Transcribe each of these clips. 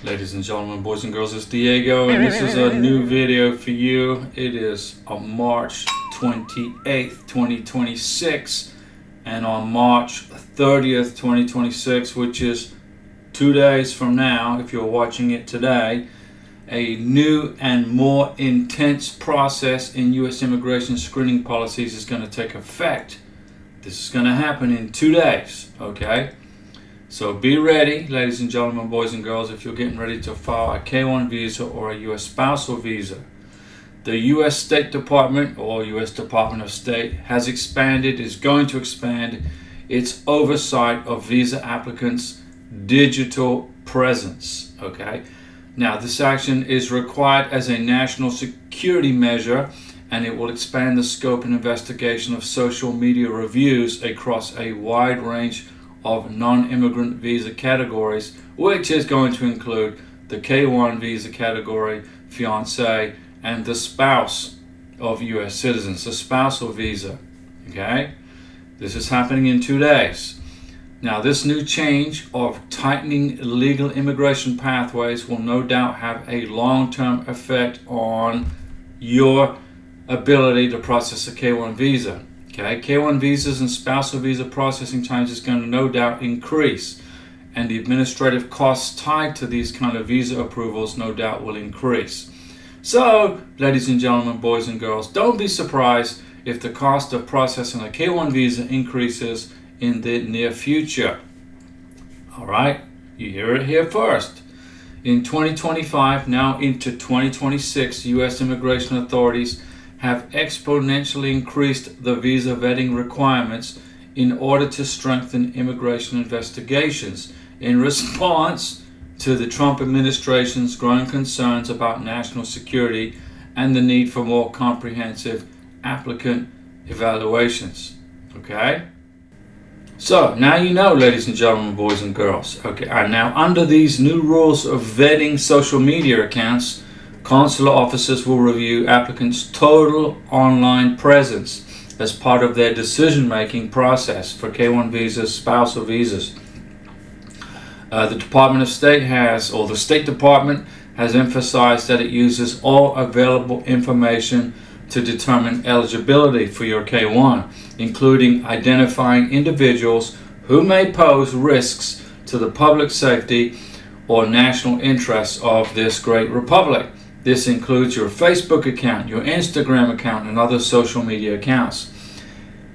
Ladies and gentlemen, boys and girls, it's Diego, and this is a new video for you. It is on March 28th, 2026, and on March 30th, 2026, which is 2 days from now, if you're watching it today, a new and more intense process in U.S. immigration screening policies is going to take effect. This is going to happen in 2 days, okay? So be ready, ladies and gentlemen, boys and girls, if you're getting ready to file a K-1 visa or a U.S. spousal visa. The U.S. State Department or U.S. Department of State has expanded, is going to expand its oversight of visa applicants' digital presence, okay? Now, this action is required as a national security measure, and it will expand the scope and investigation of social media reviews across a wide range of non-immigrant visa categories, which is going to include the K-1 visa category, fiancé, and the spouse of U.S. citizens, the spousal visa. Okay, this is happening in 2 days. Now, this new change of tightening legal immigration pathways will no doubt have a long-term effect on your ability to process a K-1 visa. Okay, K-1 visas and spousal visa processing times is going to no doubt increase, and the administrative costs tied to these kind of visa approvals no doubt will increase. So, ladies and gentlemen, boys and girls, don't be surprised if the cost of processing a K-1 visa increases in the near future. All right, you hear it here first. In 2025, now into 2026, U.S. immigration authorities have exponentially increased the visa vetting requirements in order to strengthen immigration investigations in response to the Trump administration's growing concerns about national security and the need for more comprehensive applicant evaluations. Okay? So, now you know, ladies and gentlemen, boys and girls. Okay, and now under these new rules of vetting social media accounts, consular officers will review applicants' total online presence as part of their decision-making process for K-1 visas, spousal visas. The Department of State the State Department has emphasized that it uses all available information to determine eligibility for your K-1, including identifying individuals who may pose risks to the public safety or national interests of this great republic. This includes your Facebook account, your Instagram account, and other social media accounts.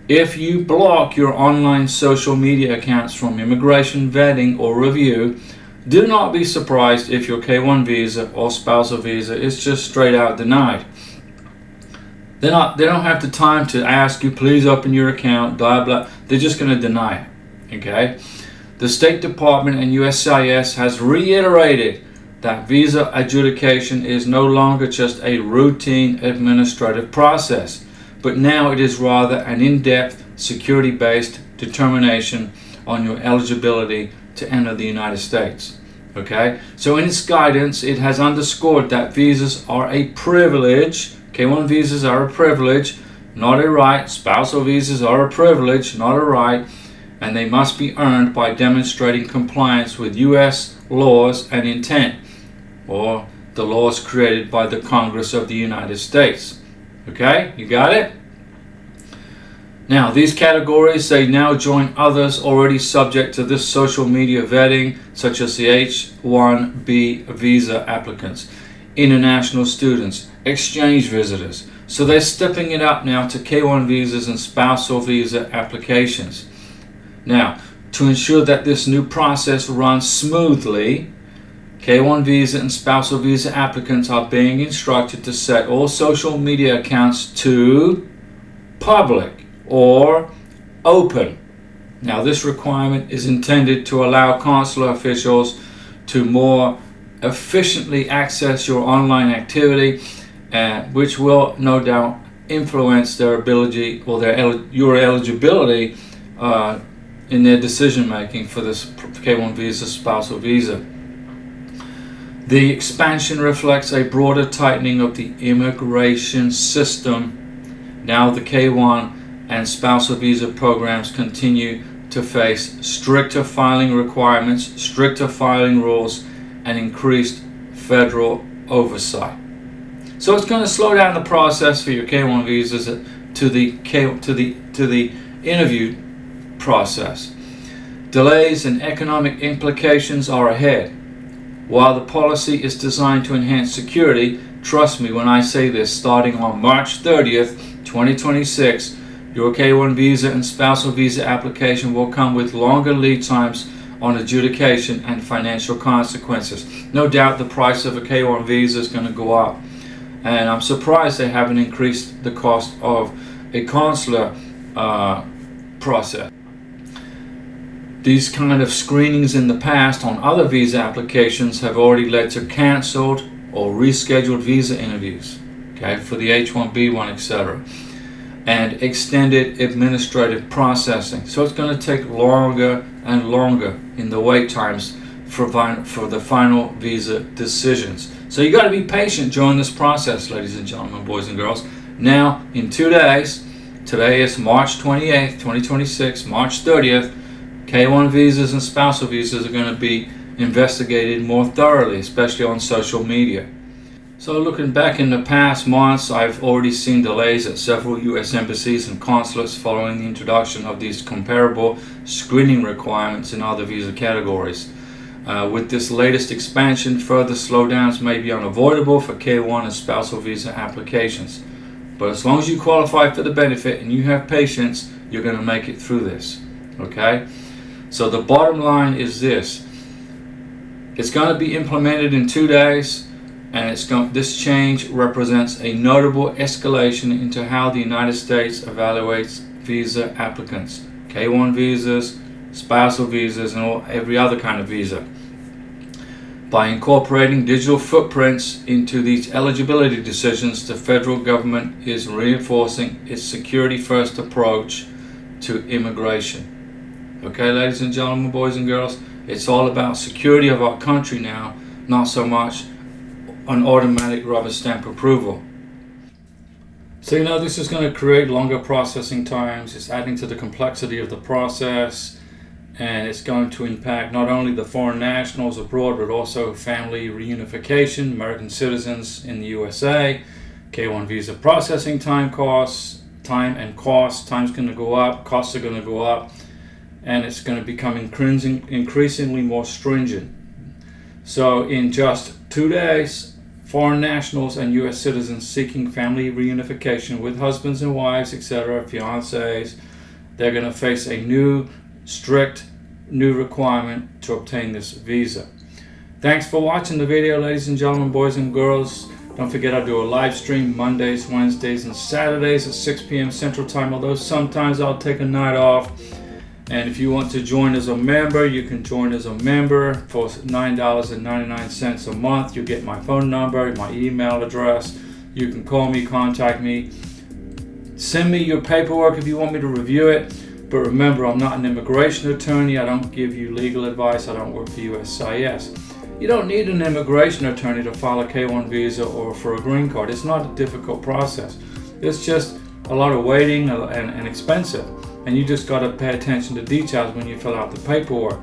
If you block your online social media accounts from immigration vetting or review, do not be surprised if your K-1 visa or spousal visa is just straight out denied. They don't have the time to ask you, please open your account, blah, blah. They're just going to deny it, okay? The State Department and USCIS has reiterated that visa adjudication is no longer just a routine administrative process, but now it is rather an in-depth, security-based determination on your eligibility to enter the United States. Okay? So in its guidance, it has underscored that visas are a privilege. K-1 visas are a privilege, not a right. Spousal visas are a privilege, not a right. And they must be earned by demonstrating compliance with U.S. laws and intent, or the laws created by the Congress of the United States. Okay, you got it? Now, these categories, they now join others already subject to this social media vetting, such as the H-1B visa applicants, international students, exchange visitors. So they're stepping it up now to K-1 visas and spousal visa applications. Now, to ensure that this new process runs smoothly, K-1 visa and spousal visa applicants are being instructed to set all social media accounts to public or open. Now, this requirement is intended to allow consular officials to more efficiently access your online activity, which will no doubt influence their ability or your eligibility in their decision making for this K-1 visa, spousal visa. The expansion reflects a broader tightening of the immigration system. Now the K-1 and spousal visa programs continue to face stricter filing requirements, stricter filing rules, and increased federal oversight. So it's going to slow down the process for your K-1 visas to the interview process. Delays and economic implications are ahead. While the policy is designed to enhance security, trust me when I say this, starting on March 30th, 2026, your K-1 visa and spousal visa application will come with longer lead times on adjudication and financial consequences. No doubt the price of a K-1 visa is going to go up. And I'm surprised they haven't increased the cost of a consular process. These kind of screenings in the past on other visa applications have already led to cancelled or rescheduled visa interviews, okay, for the H-1B1, etc., and extended administrative processing. So it's going to take longer and longer in the wait times for the final visa decisions. So you got to be patient during this process, ladies and gentlemen, boys and girls. Now, in 2 days, today is March 28th, 2026, March 30th, K-1 visas and spousal visas are going to be investigated more thoroughly, especially on social media. So looking back in the past months, I've already seen delays at several U.S. embassies and consulates following the introduction of these comparable screening requirements in other visa categories. With this latest expansion, further slowdowns may be unavoidable for K-1 and spousal visa applications. But as long as you qualify for the benefit and you have patience, you're going to make it through this. Okay? So the bottom line is this. It's going to be implemented in 2 days, and this change represents a notable escalation into how the United States evaluates visa applicants. K-1 visas, spousal visas, and every other kind of visa. By incorporating digital footprints into these eligibility decisions, the federal government is reinforcing its security-first approach to immigration. Okay, ladies and gentlemen, boys and girls, it's all about security of our country now, not so much an automatic rubber stamp approval. So this is going to create longer processing times. It's adding to the complexity of the process, and it's going to impact not only the foreign nationals abroad, but also family reunification, American citizens in the USA. K-1 visa processing time and costs. Time's going to go up, costs are going to go up, and it's going to become increasingly more stringent. So in just 2 days, foreign nationals and U.S. citizens seeking family reunification with husbands and wives, etc., fiancés, they're going to face a strict new requirement to obtain this visa. Thanks for watching the video, ladies and gentlemen, boys and girls. Don't forget I do a live stream Mondays, Wednesdays, and Saturdays at 6 p.m. Central Time, although sometimes I'll take a night off. And if you want to join as a member, you can join as a member for $9.99 a month. You get my phone number, my email address. You can call me, contact me. Send me your paperwork if you want me to review it. But remember, I'm not an immigration attorney. I don't give you legal advice. I don't work for USCIS. You don't need an immigration attorney to file a K-1 visa or for a green card. It's not a difficult process. It's just a lot of waiting and expensive. And you just got to pay attention to details when you fill out the paperwork.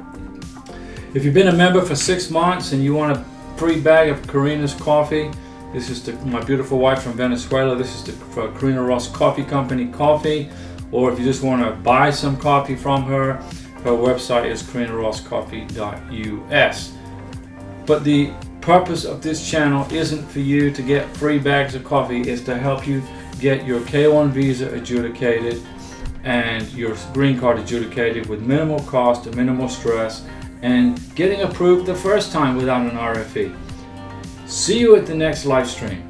If you've been a member for 6 months and you want a free bag of Karina's coffee, this is my beautiful wife from Venezuela. This is the Karina Ross Coffee Company coffee. Or if you just want to buy some coffee from her, her website is karinarosscoffee.us. But the purpose of this channel isn't for you to get free bags of coffee. It's to help you get your K-1 visa adjudicated and your green card adjudicated with minimal cost and minimal stress, and getting approved the first time without an RFE. See you at the next live stream.